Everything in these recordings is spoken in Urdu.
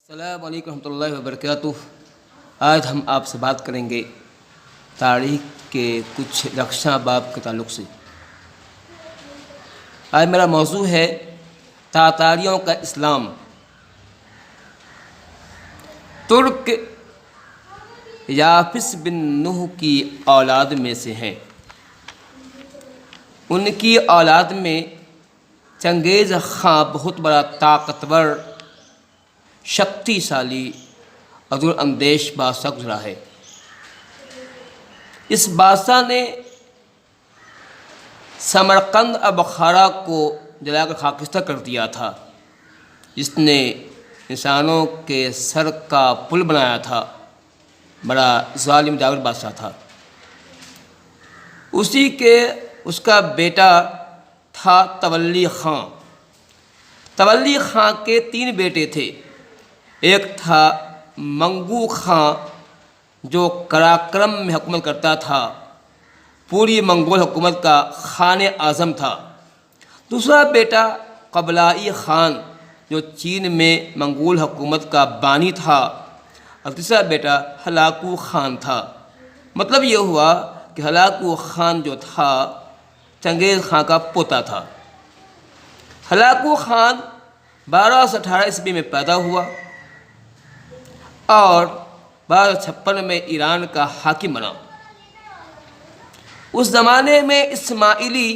السلام علیکم ورحمۃ اللہ وبرکاتہ۔ آج ہم آپ سے بات کریں گے تاریخ کے کچھ رخشاں باب کے تعلق سے۔ آج میرا موضوع ہے تاتاریوں کا اسلام۔ ترک یافس بن نوح کی اولاد میں سے ہیں۔ ان کی اولاد میں چنگیز خاں بہت بڑا طاقتور، شکتی شالی اور دور اندیش بادشاہ گزرا ہے۔ اس بادشاہ نے سمرقند اور بخارا کو جلا کر خاکستر کر دیا تھا، جس نے انسانوں کے سر کا پل بنایا تھا۔ بڑا ظالم جاور بادشاہ تھا۔ اس کا بیٹا تھا تولی خاں۔ تولی خاں کے 3 بیٹے تھے۔ ایک تھا منگو خاں جو قراقرم میں حکومت کرتا تھا، پوری منگول حکومت کا خان اعظم تھا۔ دوسرا بیٹا قبلائی خان جو چین میں منگول حکومت کا بانی تھا، اور تیسرا بیٹا ہلاکو خان تھا۔ مطلب یہ ہوا کہ ہلاکو خان جو تھا چنگیز خاں کا پوتا تھا۔ ہلاکو خان 1218 عیسوی میں پیدا ہوا اور 1256 میں ایران کا حاکم بنا۔ اس زمانے میں اسماعیلی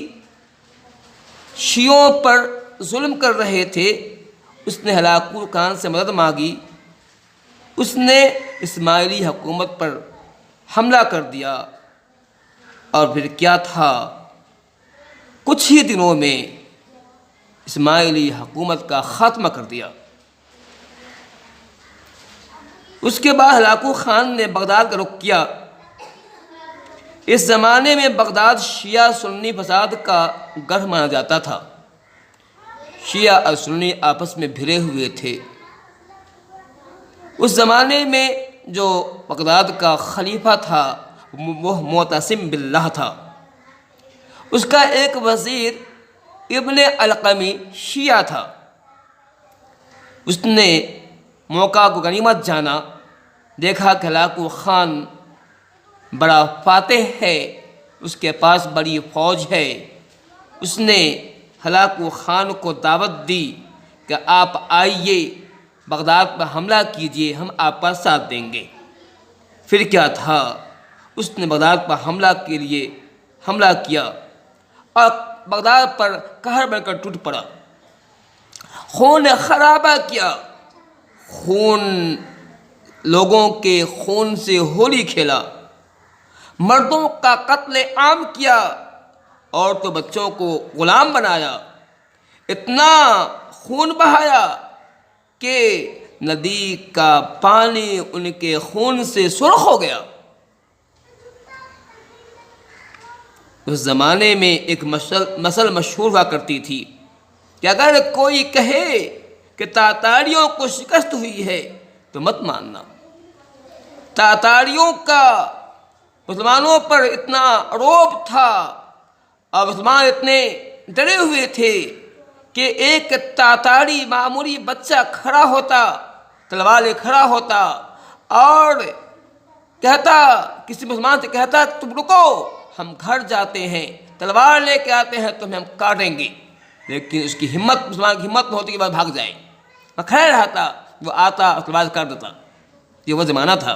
شیعوں پر ظلم کر رہے تھے۔ اس نے ہلاکو خان سے مدد مانگی۔ اس نے اسماعیلی حکومت پر حملہ کر دیا اور پھر کیا تھا، کچھ ہی دنوں میں اسماعیلی حکومت کا خاتمہ کر دیا۔ اس کے بعد ہلاکو خان نے بغداد کا رخ کیا۔ اس زمانے میں بغداد شیعہ سنی فساد کا گڑھ مانا جاتا تھا۔ شیعہ اور سنی آپس میں بھرے ہوئے تھے۔ اس زمانے میں جو بغداد کا خلیفہ تھا وہ معتصم باللہ تھا۔ اس کا ایک وزیر ابن القمی شیعہ تھا۔ اس نے موقع کو غنیمت جانا، دیکھا کہ ہلاکو خان بڑا فاتح ہے، اس کے پاس بڑی فوج ہے۔ اس نے ہلاکو خان کو دعوت دی کہ آپ آئیے، بغداد پر حملہ کیجیے، ہم آپ کا ساتھ دیں گے۔ پھر کیا تھا، اس نے بغداد پر حملہ کیا اور بغداد پر قہر بن کر ٹوٹ پڑا۔ خون خرابہ کیا، لوگوں کے خون سے ہولی کھیلا، مردوں کا قتل عام کیا، عورتوں بچوں کو غلام بنایا، اتنا خون بہایا کہ ندی کا پانی ان کے خون سے سرخ ہو گیا۔ اس زمانے میں ایک مثل مشہور ہوا کرتی تھی کہ اگر کوئی کہے کہ تاتاریوں کو شکست ہوئی ہے تو مت ماننا۔ تاتاریوں کا مسلمانوں پر اتنا رعب تھا اور مسلمان اتنے ڈرے ہوئے تھے کہ ایک تاتاری معمولی بچہ کھڑا ہوتا، تلوار لے کھڑا ہوتا اور کہتا، کسی مسلمان سے کہتا تم رکو، ہم گھر جاتے ہیں، تلوار لے کے آتے ہیں، تمہیں ہم کاٹیں گے۔ لیکن اس کی ہمت، مسلمان کی ہمت ہوتی کہ وہ بھاگ جائے، وہ کھڑا رہتا، وہ آتا اور تلوار کاٹ دیتا۔ یہ وہ زمانہ تھا۔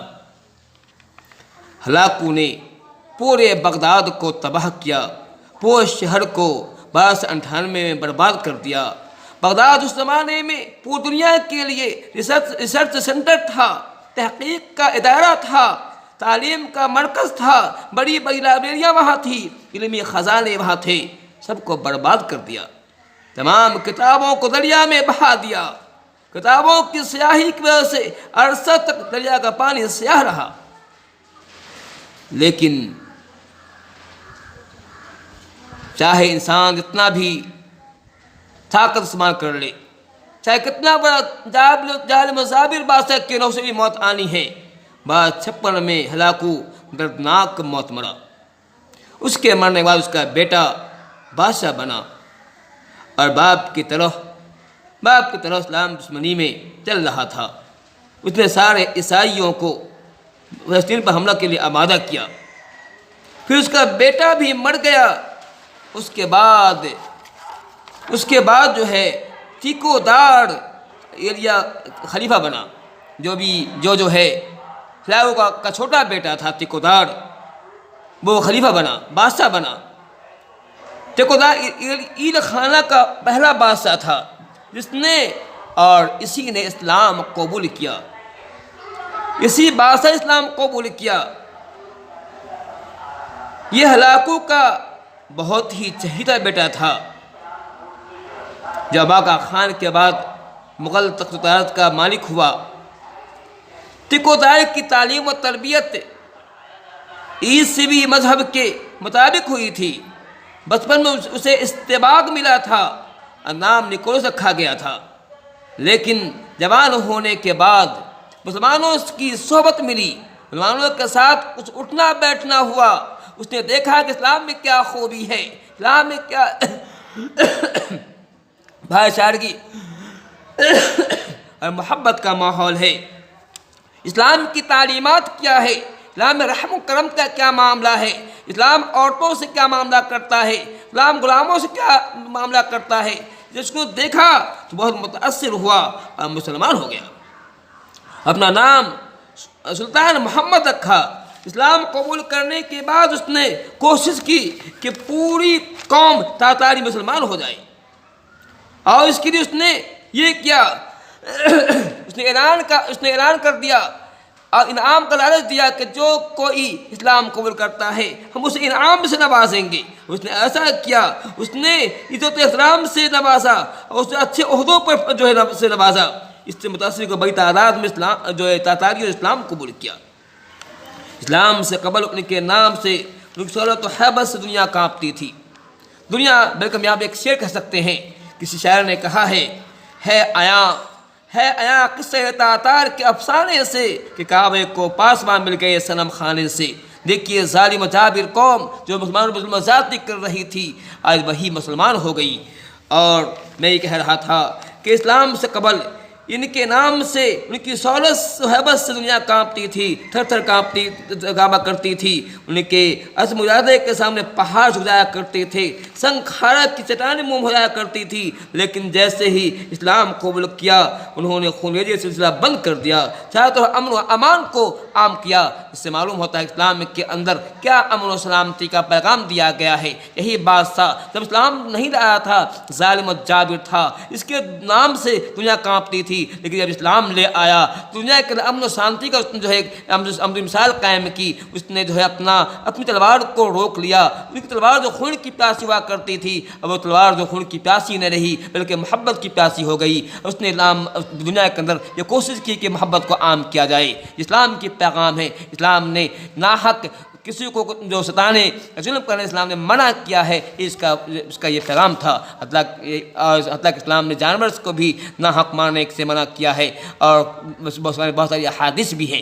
ہلاکو نے پورے بغداد کو تباہ کیا، پورے شہر کو 1298 میں برباد کر دیا۔ بغداد اس زمانے میں پوری دنیا کے لیے ریسرچ سینٹر تھا، تحقیق کا ادارہ تھا، تعلیم کا مرکز تھا، بڑی بڑی لائبریریاں وہاں تھی، علمی خزانے وہاں تھے، سب کو برباد کر دیا۔ تمام کتابوں کو دریا میں بہا دیا۔ کتابوں کی سیاہی کی وجہ سے عرصہ تک دریا کا پانی سیاہ رہا۔ لیکن چاہے انسان جتنا بھی طاقت استعمال کر لے، چاہے کتنا بڑا ظالم و جابر بادشاہ کے نو سے بھی موت آنی ہے۔ 1256 میں ہلاکو دردناک موت مرا۔ اس کے مرنے کے بعد اس کا بیٹا بادشاہ بنا اور باپ کی طرح اسلام دشمنی میں چل رہا تھا۔ اس نے سارے عیسائیوں کو فلسطین پر حملہ کے لیے آمادہ کیا۔ پھر اس کا بیٹا بھی مر گیا۔ اس کے بعد جو ہے تیکو دار ایلیا خلیفہ بنا، جو ہے فلاؤ کا چھوٹا بیٹا تھا تیکو دار، وہ خلیفہ بنا، بادشاہ بنا۔ تیکو دار ایل خانہ کا پہلا بادشاہ تھا جس نے اور اسی نے اسلام قبول کیا، اسی بادشاہ اسلام قبول کیا۔ یہ ہلاکو کا بہت ہی چہیتا بیٹا تھا، جو ابا خان کے بعد مغل تخت و تاراج کا مالک ہوا۔ تیکو دار کی تعلیم و تربیت عیسوی مذہب کے مطابق ہوئی تھی۔ بچپن میں اسے استباق ملا تھا اور نام نکولس رکھا گیا تھا، لیکن جوان ہونے کے بعد مسلمانوں کی صحبت ملی، مسلمانوں کے ساتھ کچھ اٹھنا بیٹھنا ہوا۔ اس نے دیکھا کہ اسلام میں کیا خوبی ہے، اسلام میں کیا بھائی چارگی اور محبت کا ماحول ہے، اسلام کی تعلیمات کیا ہے، اسلام میں رحم و کرم کا کیا معاملہ ہے، اسلام عورتوں سے کیا معاملہ کرتا ہے، اسلام غلاموں سے کیا معاملہ کرتا ہے۔ جس کو دیکھا تو بہت متاثر ہوا اور مسلمان ہو گیا۔ اپنا نام سلطان محمد رکھا۔ اسلام قبول کرنے کے بعد اس نے کوشش کی کہ پوری قوم تاتاری مسلمان ہو جائے، اور اس کے لیے اس نے یہ کیا، اس نے اعلان کر دیا اور انعام کا لالچ دیا کہ جو کوئی اسلام قبول کرتا ہے ہم اسے انعام سے نوازیں گے۔ اس نے ایسا کیا، اس نے عزت و احترام سے نوازا اور اسے اچھے عہدوں پر جو ہے سے نوازا۔ اس سے متاثر کو بڑی تعداد میں تاتاری اور اسلام قبول کیا۔ اسلام سے قبل ان کے نام سے ان کی سہولت و حیبت سے دنیا کانپتی تھی۔ دنیا بلکہ ہم یہاں پہ ایک شعر کہہ سکتے ہیں، کسی شاعر نے کہا ہے آیا قصہ تاتار کے افسانے سے کہ کعبے کو پاسبان مل گئے صنم خانے سے۔ دیکھیے ظالم و جابر قوم جو مسلمانوں پر ظلم و زیادتی کر رہی تھی آج وہی مسلمان ہو گئی۔ اور میں یہ کہہ رہا تھا کہ اسلام سے قبل ان کے نام سے ان کی سہولت و حیبت سے دنیا کانپتی تھی، تھر تھر کانپا کرتی تھی۔ ان کے عزم و ارادے کے سامنے پہاڑ جھک جایا کرتے تھے، سنگ خارا کی چٹانیں منہ ہو جایا کرتی تھی، لیکن جیسے ہی اسلام قبول کیا انہوں نے خونریزی کا سلسلہ بند کر دیا، چاہے تو امن و امان کو عام کیا۔ اس سے معلوم ہوتا ہے اسلام کے اندر کیا امن و سلامتی کا پیغام دیا گیا ہے۔ یہی بات تھا جب اسلام نہیں لایا تھا، ظالم و جابر تھا، اس کے نام سے دنیا کانپتی تھی، لیکن جب اسلام لے آیا دنیا کے امن و شانتی کا اس نے جو ہے امن مثال قائم کی۔ اس نے جو ہے اپنی تلوار کو روک لیا، ان کی تلوار جو خون کی پیاسی ہوا کرتی تھی اب وہ تلوار جو خون کی پیاسی نہ رہی بلکہ محبت کی پیاسی ہو گئی۔ اس نے دنیا کے اندر یہ کوشش کی کہ محبت کو عام کیا جائے۔ اسلام کی پیغام ہے، اسلام نے ناحق کسی کو جو ستانے ظلم کرنے اسلام نے منع کیا ہے، اس کا یہ پیغام تھا۔ حتیٰ کہ اسلام نے جانور کو بھی ناحق مارنے سے منع کیا ہے، اور بہت ساری احادیث بھی ہیں۔